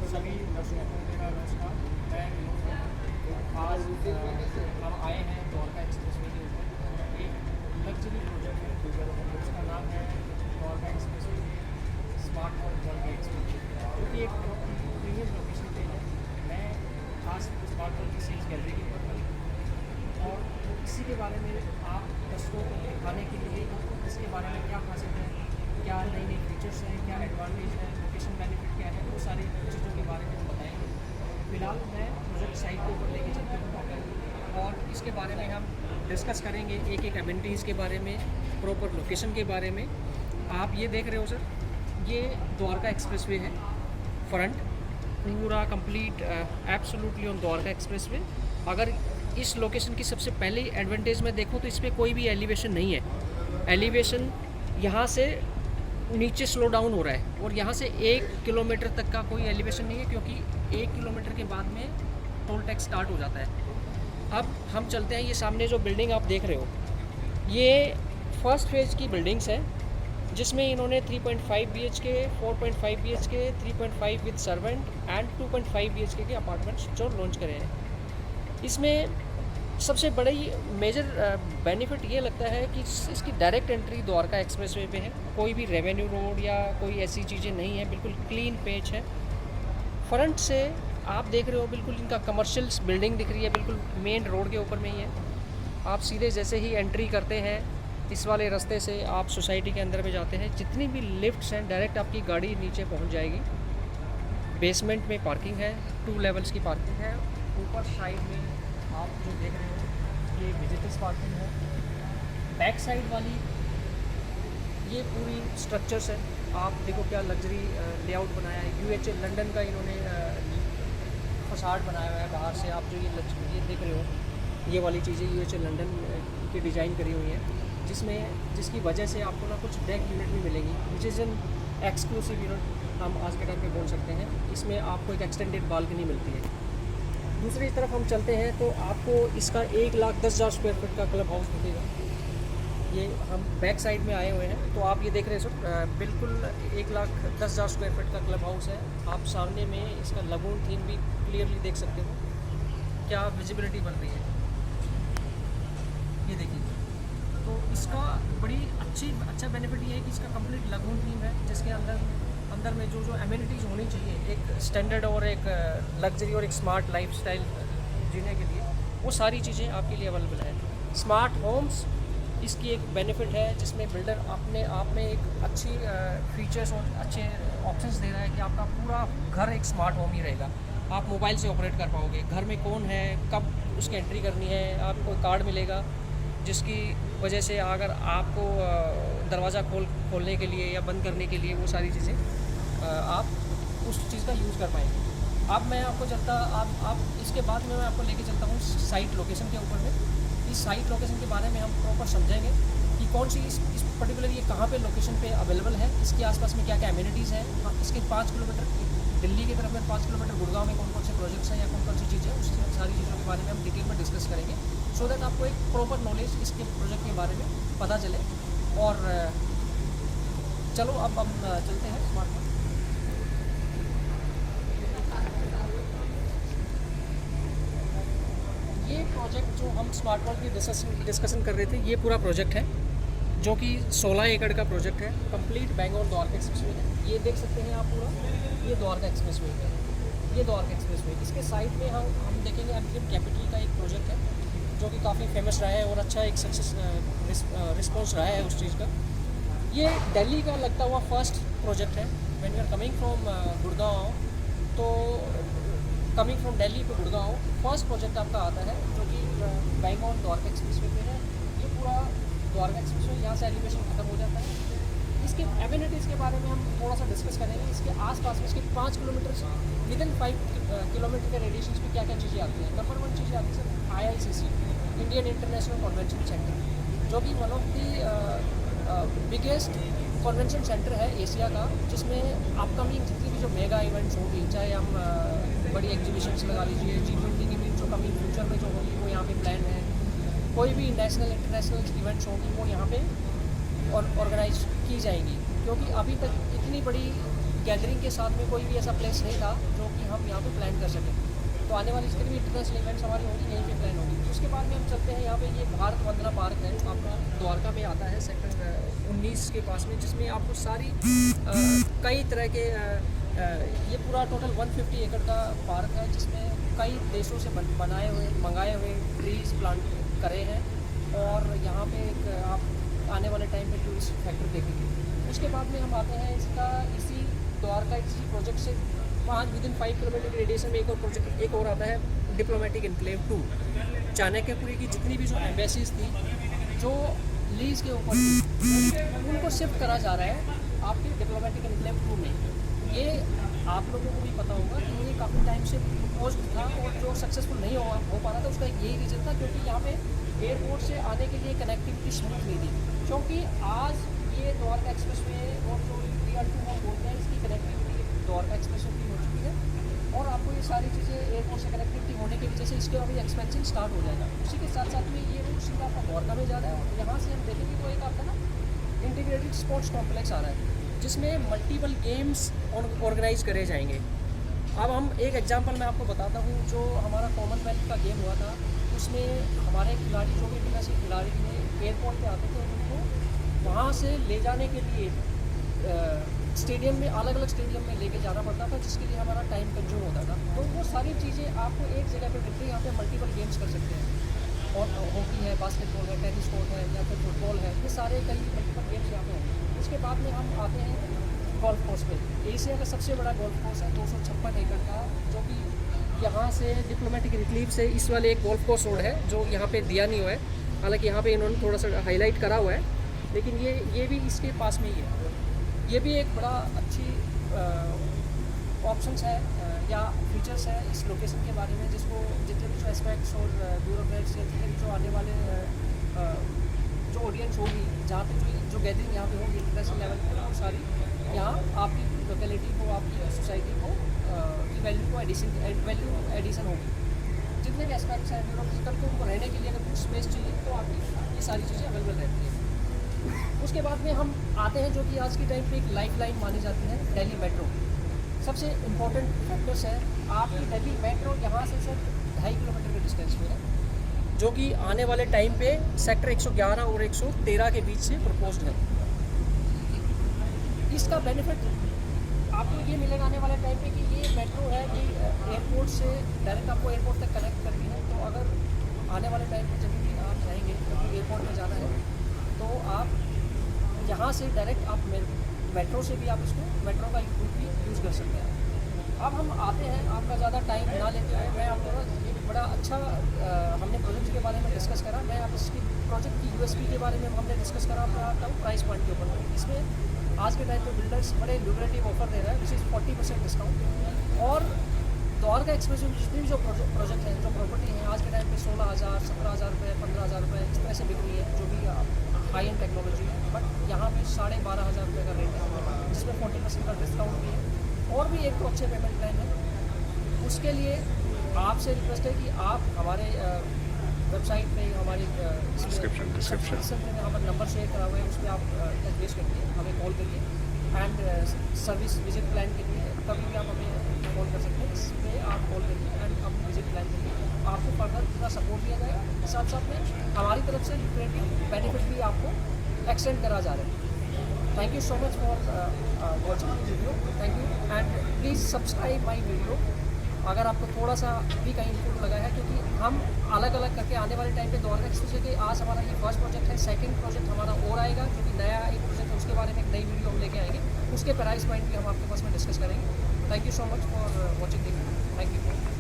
सभी दर्शकों को मेरा नमस्कार। मैं विनोद हूँ। आज हम आए हैं द्वारका एक्सप्रेसवे के ऊपर एक लग्जरी प्रोजेक्ट है उसका नाम है Dwarka expressway smart home Dwarka expressway, जो कि एक प्रीमियम लोकेशन पे है। मैं आज स्मार्ट होम की सेल्स गैलरी के ऊपर हूँ और इसी के बारे में आप दर्शकों को दिखाने के लिए इसके बारे में क्या खासियत है, क्या नई नई फीचर्स हैं, क्या एडवांटेज है, लोकेशन बेनिफिट क्या है, वो सारी चीज़ों के बारे में हम बताएंगे। फिलहाल मैं प्रोजेक्ट साइट के ऊपर लेके चलता हूँ और इसके बारे में हम डिस्कस करेंगे एक एक एमिनिटीज़ के बारे में, प्रॉपर लोकेशन के बारे में। आप ये देख रहे हो सर, ये द्वारका एक्सप्रेसवे है, फ्रंट पूरा complete absolutely on Dwarka expressway. अगर इस लोकेशन की सबसे पहले एडवांटेज में देखूँ तो इस पर कोई भी एलिवेशन नहीं है। एलिवेशन यहाँ से नीचे स्लो डाउन हो रहा है और यहाँ से 1 किलोमीटर तक का कोई एलिवेशन नहीं है, क्योंकि 1 किलोमीटर के बाद में टोल टैक्स स्टार्ट हो जाता है। अब हम चलते हैं, ये सामने जो बिल्डिंग आप देख रहे हो, ये फर्स्ट फेज़ की बिल्डिंग्स है, जिसमें इन्होंने 3.5 BHK, 4.5 BHK, 3.5 with servant and 2.5 BHK के अपार्टमेंट्स जो लॉन्च करे हैं। इसमें सबसे बड़ा ही मेजर बेनिफिट ये लगता है कि इसकी डायरेक्ट एंट्री द्वारका एक्सप्रेसवे पे है। कोई भी रेवेन्यू रोड या कोई ऐसी चीज़ें नहीं है, बिल्कुल क्लीन पेच है। फ्रंट से आप देख रहे हो, बिल्कुल इनका कमर्शियल बिल्डिंग दिख रही है, बिल्कुल मेन रोड के ऊपर में ही है। आप सीधे जैसे ही एंट्री करते हैं इस वाले रास्ते से आप सोसाइटी के अंदर में जाते हैं, जितनी भी लिफ्ट्स हैं डायरेक्ट आपकी गाड़ी नीचे पहुंच जाएगी। बेसमेंट में पार्किंग है, 2 लेवल्स की पार्किंग है। ऊपर साइड में आप जो देख रहे हो ये विजिटर्स पार्किंग है। बैक साइड वाली ये पूरी स्ट्रक्चर्स है, आप देखो क्या लग्जरी लेआउट बनाया है। UHA लंदन का इन्होंने फसाड बनाया हुआ है बाहर से। आप जो ये देख रहे हो, ये वाली चीज़ें UHA लंदन की डिज़ाइन करी हुई हैं, जिसकी वजह से आपको ना कुछ डेक यूनिट भी मिलेंगी, which is an exclusive unit हम आज के टाइम पे बोल सकते हैं। इसमें आपको एक एक्सटेंडेड बालकनी मिलती है। दूसरी तरफ हम चलते हैं तो आपको इसका 1,10,000 स्क्वायर फीट का क्लब हाउस दिखेगा। ये हम बैक साइड में आए हुए हैं तो आप ये देख रहे हैं सर, बिल्कुल 1,10,000 स्क्वायर फीट का क्लब हाउस है। आप सामने में इसका लगून थीम भी क्लियरली देख सकते हो, क्या विजिबिलिटी बन रही है, ये देखिए। तो इसका बड़ी अच्छा बेनिफिट ये है कि इसका कंप्लीट लगून थीम है, जिसके अंदर में जो एमिनिटीज़ होनी चाहिए, एक स्टैंडर्ड और एक लग्जरी और एक स्मार्ट लाइफस्टाइल जीने के लिए, वो सारी चीज़ें आपके लिए अवेलेबल है। स्मार्ट होम्स इसकी एक बेनिफिट है, जिसमें बिल्डर अपने आप में एक अच्छी फीचर्स और अच्छे ऑप्शंस दे रहा है कि आपका पूरा घर एक स्मार्ट होम ही रहेगा। आप मोबाइल से ऑपरेट कर पाओगे, घर में कौन है, कब उसकी एंट्री करनी है, आपको कार्ड मिलेगा, जिसकी वजह से अगर आपको दरवाज़ा खोलने के लिए या बंद करने के लिए वो सारी चीज़ें आप उस चीज़ का यूज़ कर पाएंगे। अब मैं आपको आप इसके बाद में मैं आपको लेके चलता हूँ साइट लोकेशन के ऊपर में। इस साइट लोकेशन के बारे में हम प्रॉपर समझेंगे कि कौन सी इस पर्टिकुलर ये कहाँ पे लोकेशन पे अवेलेबल है, इसके आसपास में क्या क्या एमिनिटीज़ हैं। इसके 5 किलोमीटर दिल्ली की तरफ में, 5 किलोमीटर गुड़गांव में कौन कौन से प्रोजेक्ट्स हैं या कौन कौन सी चीज़ें, उस सारी चीज़ों के बारे में हम डिटेल में डिस्कस करेंगे, सो दैट आपको एक प्रॉपर नॉलेज इसके प्रोजेक्ट के बारे में पता चले। और चलो अब हम चलते हैं स्मार्ट फोन। ये प्रोजेक्ट जो हम स्मार्ट फोन की डिस्कशन कर रहे थे, ये पूरा प्रोजेक्ट है जो कि 16 एकड़ का प्रोजेक्ट है, कंप्लीट बेंगलोर द्वारका एक्सप्रेसवे है। ये देख सकते हैं आप पूरा, ये द्वारका एक्सप्रेसवे है, ये द्वारका एक्सप्रेसवे। इसके साइड में हम देखेंगे अनग्रिम कैपिटल का एक प्रोजेक्ट है, जो कि काफ़ी फेमस रहा है और अच्छा एक सक्सेस रिस्पॉन्स रहा है उस चीज़ का। ये दिल्ली का लगता हुआ फर्स्ट प्रोजेक्ट है। When you are coming from Gurgaon, तो coming from Delhi to Gurgaon first project आपका आता है, जो कि बेंगलोर द्वारका एक्सप्रेसवे पे है। ये पूरा द्वारका एक्सप्रेसवे, यहाँ से एलिवेशन खत्म हो जाता है। इसके एमिनिटीज़ के बारे में हम थोड़ा सा डिस्कस करेंगे। इसके आसपास में इसके 5 किलोमीटर विद इन 5 किलोमीटर के रेडिएशन पे क्या क्या चीज़ें आती हैं। नंबर 1 चीज़ें आती है sir IICC, Indian international convention centre, जो कि one of the biggest convention centre है एशिया का, जिसमें अपकमिंग जितनी भी जो मेगा इवेंट्स होंगी, चाहे हम बड़ी एग्जीबिशंस लगा लीजिए, G20 की भी जो कमिंग फ्यूचर में जो होगी वो यहाँ पे प्लान है। कोई भी नेशनल इंटरनेशनल इवेंट्स होंगी वो यहाँ पे ऑर्गेनाइज की जाएंगी, क्योंकि अभी तक इतनी बड़ी गैदरिंग के साथ में कोई भी ऐसा प्लेस नहीं था जो कि हम यहाँ पे प्लान कर सकें। तो आने वाली जितनी भी इंटरनेशनल इवेंट्स हमारी होगी यहीं पे प्लान होगी। उसके बाद में हम चलते हैं यहाँ पे, ये भारत वंदना पार्क है, आपका द्वारका में आता है, सेक्टर 19 के पास में, जिसमें आपको सारी कई तरह के ये पूरा टोटल 150 एकड़ का पार्क है, जिसमें कई देशों से मंगाए हुए ट्रीज प्लांट करे हैं। और यहाँ पे एक आप आने वाले टाइम में टूरिस्ट फैक्टर देखेंगे। उसके बाद में हम आते हैं इसका इसी द्वारका इसी प्रोजेक्ट से 5 किलोमीटर के रेडिएशन में एक और प्रोजेक्ट एक और आता है, डिप्लोमेटिक इनक्लेव 2। चाणक्यपुरी की जितनी भी जो एम्बेसीज थी जो लीज के ऊपर थी, उनको शिफ्ट करा जा रहा है आपके डिप्लोमेटिक इनक्लेव 2 में। ये आप लोगों को भी पता होगा कि ये काफ़ी टाइम से पोस्ट था और जो सक्सेसफुल नहीं हो पा रहा था, उसका यही रीज़न था क्योंकि यहाँ पे एयरपोर्ट से आने के लिए कनेक्टिविटी स्मूथ नहीं थी। क्योंकि आज ये द्वारका एक्सप्रेस वे और जो DR2 हम बोलते हैं, इसकी कनेक्टिविटी द्वारका एक्सप्रेस वे हो चुकी है और आपको ये सारी चीज़ें एयरपोर्ट से कनेक्टिविटी होने की वजह से इसके अभी एक्सपेंशन स्टार्ट हो जाएगा। उसी के साथ साथ में ये रोड सीधा आपका द्वारका में जा रहा है और यहाँ से हम देखेंगे तो एक आपका ना इंटीग्रेटेड स्पोर्ट्स कॉम्प्लेक्स आ रहा है, जिसमें मल्टीपल गेम्स ऑर्गेनाइज करे जाएंगे। अब हम एक एग्जांपल मैं आपको बताता हूँ, जो हमारा कॉमनवेल्थ का गेम हुआ था, उसमें हमारे खिलाड़ी जो भी इंटरनेशनल खिलाड़ी थे एयरपोर्ट पे आते थे, उनको वहाँ से ले जाने के लिए स्टेडियम में, अलग अलग स्टेडियम में लेके जाना पड़ता था, जिसके लिए हमारा टाइम कंज्यूम होता था। तो वो सारी चीज़ें आपको एक जगह पे मिलती है। यहाँ पे मल्टीपल गेम्स कर सकते हैं, और हॉकी है, बास्केटबॉल है, टेनिस कोर्ट है या फिर फुटबॉल है, ये सारे कई मल्टीपल गेम्स यहाँ पे होंगे। उसके बाद में हम आते हैं गोल्फ कोर्स पे। एशिया का सबसे बड़ा गोल्फ कोर्स है 256 एकड़ का, जो कि यहाँ से डिप्लोमेटिक इनक्लेव से इस वाले एक गोल्फ कोर्स रोड है जो यहाँ पे दिया नहीं हुआ है। हालांकि यहाँ पे इन्होंने थोड़ा सा हाईलाइट करा हुआ है, लेकिन ये भी इसके पास में ही है। ये भी एक बड़ा अच्छी ऑप्शंस है या फीचर्स है इस लोकेशन के बारे में, जिसको जितने भी जो एस्पेक्ट्स और ब्यूरोक्रेट्स या जितने भी जो आने वाले जो ऑडियंस होगी, जहाँ पे जो गैदरिंग यहाँ पे होगी इंटरनेशनल लेवल पर, वो सारी यहाँ आपकी लोकेलिटी को, आपकी सोसाइटी को की वैल्यू एडिशन होगी। जितने भी एस्पेक्ट्स हैं ब्यूरोक्रेटिकल को, उनको रहने के लिए अगर कुछ स्पेस चाहिए तो आपकी ये सारी चीज़ें अवेलेबल रहती हैं। उसके बाद में हम आते हैं जो कि आज के टाइम पे एक लाइफलाइन मानी जाती है, दिल्ली मेट्रो। सबसे इम्पोर्टेंट फैक्टर्स है आपकी दिल्ली मेट्रो यहाँ से सिर्फ 2.5 किलोमीटर के डिस्टेंस में है, जो कि आने वाले टाइम पे सेक्टर 111 और 113 के बीच से प्रपोज्ड है। इसका बेनिफिट आपको ये मिलेगा आने वाले टाइम पे कि ये मेट्रो है कि एयरपोर्ट से डायरेक्ट आपको एयरपोर्ट तक कनेक्ट करती है। तो अगर आने वाले टाइम पे जब भी आप जाएंगे तो एयरपोर्ट में जाना है, तो आप यहाँ से डायरेक्ट आप मेट्रो से भी आप इसको मेट्रो का भी यूज़ कर सकते हैं। अब हम आते हैं, आपका ज़्यादा टाइम ना लेते हुए मैं आपको एक बड़ा अच्छा हमने प्रोजेक्ट के बारे में डिस्कस करा। मैं आप इसकी प्रोजेक्ट की USP के बारे में हमने डिस्कस करा, आपको आता हूँ प्राइस पॉइंट के ऊपर। इसमें आज के टाइम पे बिल्डर्स बड़े ल्यूक्रेटिव ऑफर दे रहा है, विच इज़ 40% डिस्काउंट। और द्वारका एक्सप्रेस में जितनी भी जो प्रोजेक्ट हैं, जो प्रॉपर्टी हैं, आज के टाइम पे 16,000, 17,000 रुपये, 15,000 रुपये इस तरह से बिक रही है, जो भी हाई एंड टेक्नोलॉजी है। बट यहाँ पे 12,500 रुपये का रेट है, जिसमें 40% का डिस्काउंट भी है और भी एक तो अच्छे पेमेंट प्लान है। उसके लिए आपसे रिक्वेस्ट है कि आप हमारे वेबसाइट पे, हमारी डिस्क्रिप्शन में हमारा नंबर शेयर करा हुआ है, उस पर आप टच बेस करिए, हमें कॉल करिए। एंड सर्विस विजिट प्लान के लिए कभी भी आप हमें कॉल कर सकते हैं, इस पर आप कॉल करिए एंड हम विजिट प्लान करिए, आपको फर्दर पूरा सपोर्ट दिया जाएगा। साथ साथ में हमारी तरफ से ल्यूक्रेटिव बेनिफिट भी आपको एक्सटेंड करा जा रहा है। Thank you so much for watching the video. Thank you and please subscribe my video अगर आपको थोड़ा सा भी कहीं इनपुट लगा है, क्योंकि हम अलग अलग करके आने वाले टाइम पे द्वारका एक्सप्रेस के आज हमारा ये फर्स्ट प्रोजेक्ट है, सेकंड प्रोजेक्ट हमारा और आएगा जो कि नया एक प्रोजेक्ट है, उसके बारे में एक नई वीडियो हम लेके आएंगे, उसके प्राइस पॉइंट भी हम आपके पास में डिस्कस करेंगे। Thank you so much for watching the video. Thank you.